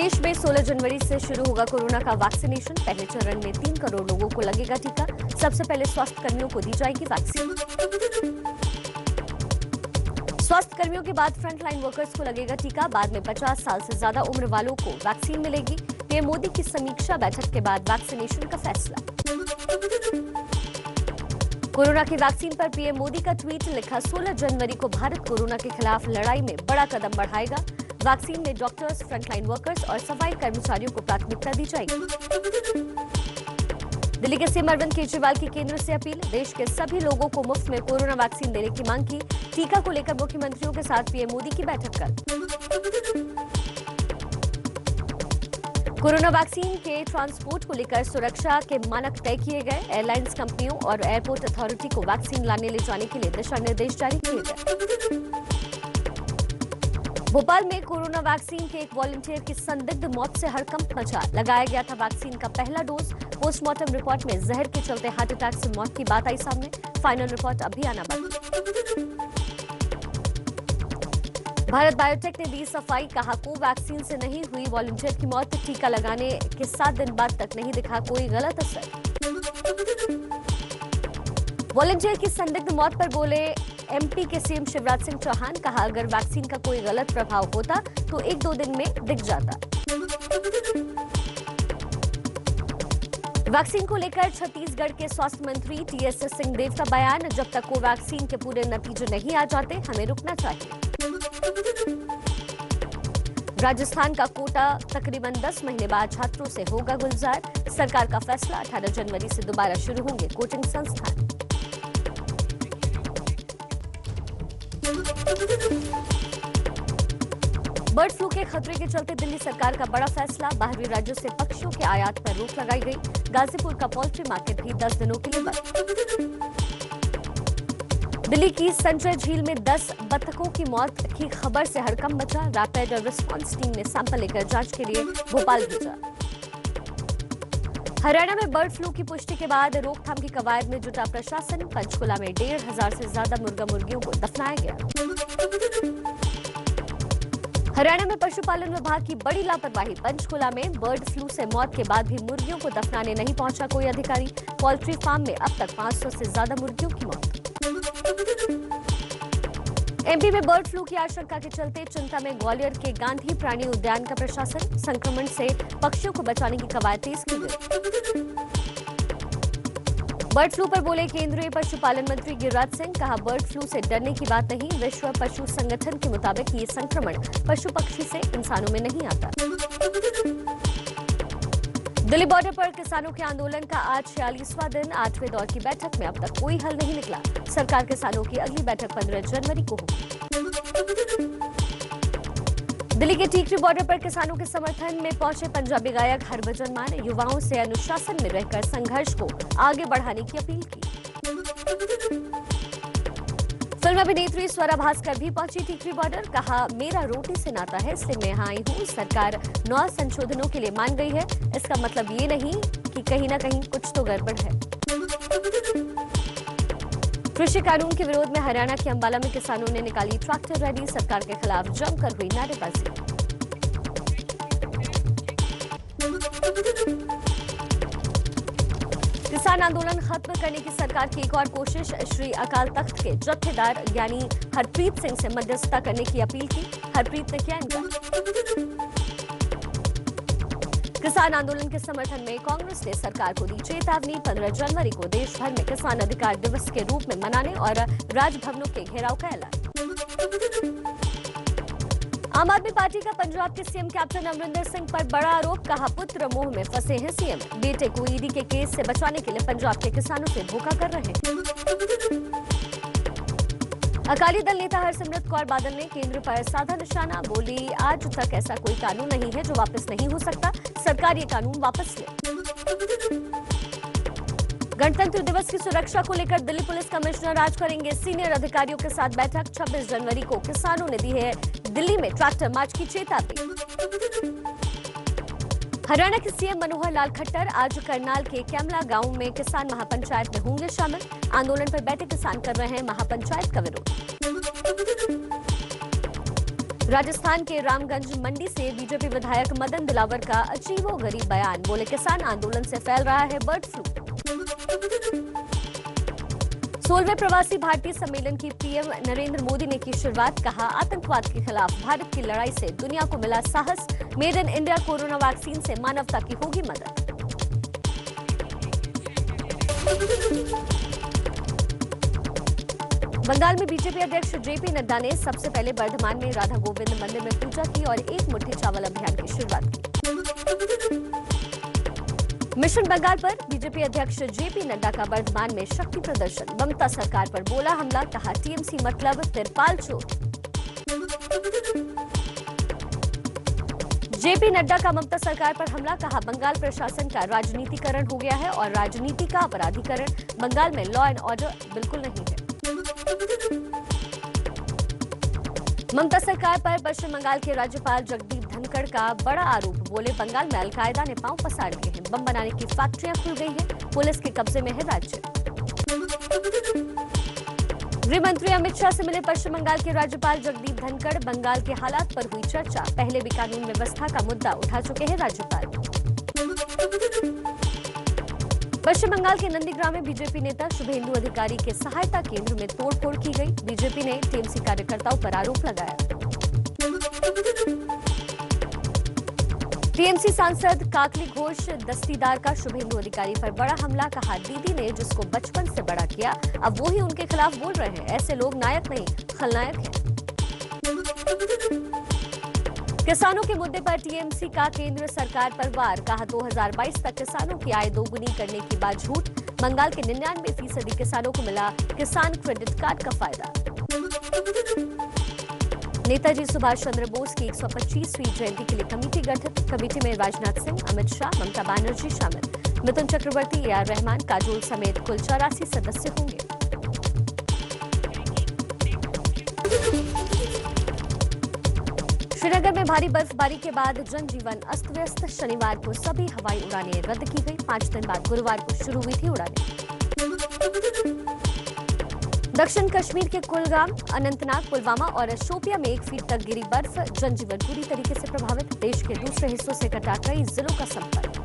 देश में 16 जनवरी से शुरू होगा कोरोना का वैक्सीनेशन। पहले चरण में 3 करोड़ लोगों को लगेगा टीका। सबसे पहले स्वास्थ्य कर्मियों को दी जाएगी वैक्सीन। स्वास्थ्य कर्मियों के बाद फ्रंटलाइन वर्कर्स को लगेगा टीका। बाद में 50 साल से ज्यादा उम्र वालों को वैक्सीन मिलेगी। पीएम मोदी की समीक्षा बैठक के बाद वैक्सीनेशन का फैसला। कोरोना की वैक्सीन पर पीएम मोदी का ट्वीट लिखा, 16 जनवरी को भारत कोरोना के खिलाफ लड़ाई में बड़ा कदम बढ़ाएगा। वैक्सीन में डॉक्टर्स, फ्रंटलाइन वर्कर्स और सफाई कर्मचारियों को प्राथमिकता दी जाएगी। दिल्ली के सीएम अरविंद केजरीवाल की केंद्र से अपील, देश के सभी लोगों को मुफ्त में कोरोना वैक्सीन देने की मांग की। टीका को लेकर मुख्यमंत्रियों के साथ पीएम मोदी की बैठक कल। कोरोना वैक्सीन के ट्रांसपोर्ट को लेकर सुरक्षा के मानक तय किए गए। एयरलाइंस कंपनियों और एयरपोर्ट अथॉरिटी को वैक्सीन लाने ले जाने के लिए दिशा निर्देश जारी किए गए। भोपाल में कोरोना वैक्सीन के एक वॉलंटियर की संदिग्ध मौत से हड़कंप मचा। लगाया गया था वैक्सीन का पहला डोज। पोस्टमार्टम रिपोर्ट में जहर के चलते हार्ट अटैक से मौत की बात आई सामने। फाइनल रिपोर्ट अभी आना बाकी। भारत बायोटेक ने दी सफाई, कहा कोवैक्सीन से नहीं हुई वॉलंटियर की मौत। टीका लगाने के 7 दिन बाद तक नहीं दिखा कोई गलत असर। वॉलंटियर की संदिग्ध मौत पर बोले एमपी के सीएम शिवराज सिंह चौहान, कहा अगर वैक्सीन का कोई गलत प्रभाव होता तो 1-2 दिन में दिख जाता। वैक्सीन को लेकर छत्तीसगढ़ के स्वास्थ्य मंत्री टीएस सिंहदेव का बयान, जब तक कोवैक्सीन के पूरे नतीजे नहीं आ जाते हमें रुकना चाहिए। राजस्थान का कोटा तकरीबन 10 महीने बाद छात्रों से होगा गुलजार। सरकार का फैसला, 18 जनवरी से दोबारा शुरू होंगे कोचिंग संस्थान। बर्ड फ्लू के खतरे के चलते दिल्ली सरकार का बड़ा फैसला, बाहरी राज्यों से पक्षियों के आयात पर रोक लगाई गई। गाजीपुर का पोल्ट्री मार्केट भी 10 दिनों के लिए बंद। दिल्ली की संजय झील में 10 बत्तखों की मौत की खबर से हड़कंप मचा। रैपिड रिस्पांस टीम ने सैंपल लेकर जांच के लिए भोपाल भेजा। हरियाणा में बर्ड फ्लू की पुष्टि के बाद रोकथाम की कवायद में जुटा प्रशासन। पंचकुला में 1,500 से ज्यादा मुर्गा मुर्गियों को दफनाया गया। हरियाणा में पशुपालन विभाग की बड़ी लापरवाही। पंचकुला में बर्ड फ्लू से मौत के बाद भी मुर्गियों को दफनाने नहीं पहुंचा कोई अधिकारी। पोल्ट्री फार्म में अब तक 500 से ज्यादा मुर्गियों की मौत। एमपी में बर्ड फ्लू की आशंका के चलते चिंता में ग्वालियर के गांधी प्राणी उद्यान का प्रशासन। संक्रमण से पक्षियों को बचाने की कवायद तेज की गई। बर्ड फ्लू पर बोले केंद्रीय पशुपालन मंत्री गिरिराज सिंह, कहा बर्ड फ्लू से डरने की बात नहीं। विश्व पशु संगठन के मुताबिक ये संक्रमण पशु पक्षी से इंसानों में नहीं आता। दिल्ली बॉर्डर पर किसानों के आंदोलन का आज 46वां दिन। 8वें दौर की बैठक में अब तक कोई हल नहीं निकला। सरकार किसानों की अगली बैठक 15 जनवरी को होगी। दिल्ली के टीकरी बॉर्डर पर किसानों के समर्थन में पहुंचे पंजाबी गायक हरभजन मान। युवाओं से अनुशासन में रहकर संघर्ष को आगे बढ़ाने की अपील की। फिल्म अभिनेत्री स्वरा भास्कर भी पहुंची टीकरी बॉर्डर। कहा मेरा रोटी से नाता है, इसलिए मैं यहाँ आई हूँ। सरकार 9 संशोधनों के लिए मान गई है। इसका मतलब ये नहीं कि कहीं ना कहीं कुछ तो गड़बड़ है। कृषि कानून के विरोध में हरियाणा के अंबाला में किसानों ने निकाली ट्रैक्टर रैली। सरकार के खिलाफ जमकर हुई नारेबाजी। किसान आंदोलन खत्म करने की सरकार की एक और कोशिश। श्री अकाल तख्त के जत्थेदार यानी हरप्रीत सिंह से मध्यस्थता करने की अपील की। हरप्रीत ने किया इनकार। किसान आंदोलन के समर्थन में कांग्रेस ने सरकार को दी चेतावनी। 15 जनवरी को देश भर में किसान अधिकार दिवस के रूप में मनाने और राजभवनों के घेराव का ऐलान। आम आदमी पार्टी का पंजाब के सीएम कैप्टन अमरिंदर सिंह पर बड़ा आरोप। कहा पुत्र मोह में फंसे हैं सीएम। बेटे को ईडी के केस से बचाने के लिए पंजाब के किसानों से धोखा कर रहे हैं। अकाली दल नेता हरसिमरत कौर बादल ने केंद्र पर साधा निशाना। बोली आज तक ऐसा कोई कानून नहीं है जो वापस नहीं हो सकता। सरकार ये कानून वापस ले। गणतंत्र दिवस की सुरक्षा को लेकर दिल्ली पुलिस कमिश्नर आज करेंगे सीनियर अधिकारियों के साथ बैठक। 26 जनवरी को किसानों ने दी है दिल्ली में ट्रैक्टर मार्च की चेतावनी। हरियाणा के सीएम मनोहर लाल खट्टर आज करनाल के कैमला गांव में किसान महापंचायत में होंगे शामिल। आंदोलन पर बैठे किसान कर रहे हैं महापंचायत का विरोध। राजस्थान के रामगंज मंडी से बीजेपी विधायक मदन दिलावर का अजीबोगरीब बयान। बोले किसान आंदोलन से फैल रहा है बर्ड फ्लू। 16वें प्रवासी भारतीय सम्मेलन की पीएम नरेंद्र मोदी ने की शुरुआत। कहा आतंकवाद के खिलाफ भारत की लड़ाई से दुनिया को मिला साहस। Made in India corona vaccine से मानवता की होगी मदद। बंगाल में बीजेपी अध्यक्ष जेपी नड्डा ने सबसे पहले बर्धमान में राधा गोविंद मंदिर में पूजा की और एक मुट्ठी चावल अभियान की शुरुआत की। मिशन बंगाल पर बीजेपी अध्यक्ष जेपी नड्डा का बर्धमान में शक्ति प्रदर्शन। ममता सरकार पर बोला हमला। कहा टीएमसी मतलब तिरपाल चोर। जेपी नड्डा का ममता सरकार पर हमला। कहा बंगाल प्रशासन का राजनीतिकरण हो गया है और राजनीति का अपराधीकरण। बंगाल में लॉ एंड ऑर्डर बिल्कुल नहीं है। ममता सरकार पर पश्चिम बंगाल के राज्यपाल जगदीप धनखड़ का बड़ा आरोप। बोले बंगाल में अलकायदा ने पांव पसार दिए हैं। बम बनाने की फैक्ट्रियां खुल गई हैं। पुलिस के कब्जे में है राज्य। गृह मंत्री अमित शाह से मिले पश्चिम बंगाल के राज्यपाल जगदीप धनखड़। बंगाल के हालात पर हुई चर्चा। पहले भी कानून व्यवस्था का मुद्दा उठा चुके हैं राज्यपाल। पश्चिम बंगाल के नंदीग्राम में बीजेपी नेता शुभेंदु अधिकारी के सहायता केंद्र में तोड़फोड़ की गई। बीजेपी ने टीएमसी कार्यकर्ताओं पर आरोप लगाया। टीएमसी सांसद काकली घोष दस्तीदार का शुभेंदु अधिकारी पर बड़ा हमला। कहा दीदी ने जिसको बचपन से बड़ा किया अब वो ही उनके खिलाफ बोल रहे हैं। ऐसे लोग नायक नहीं खलनायक हैं। किसानों के मुद्दे पर टीएमसी का केंद्र सरकार पर वार। कहा 2022 तक किसानों की आय दोगुनी करने की बात झूठ। बंगाल के 99% किसानों को मिला किसान क्रेडिट कार्ड का फायदा। नेताजी सुभाष चंद्र बोस की 125वीं जयंती के लिए कमेटी गठित। कमेटी में राजनाथ सिंह, अमित शाह, ममता बनर्जी शामिल। मिथुन चक्रवर्ती, ए आर रहमान, काजोल समेत कुल 84 सदस्य होंगे। श्रीनगर में भारी बर्फबारी के बाद जनजीवन अस्त व्यस्त। शनिवार को सभी हवाई उड़ानें रद्द की गई। 5 दिन बाद गुरुवार को शुरू हुई थी उड़ानें। दक्षिण कश्मीर के कुलगाम, अनंतनाग, पुलवामा और शोपिया में 1 फीट तक गिरी बर्फ। जनजीवन पूरी तरीके से प्रभावित। देश के दूसरे हिस्सों से कटा कई जिलों का संपर्क।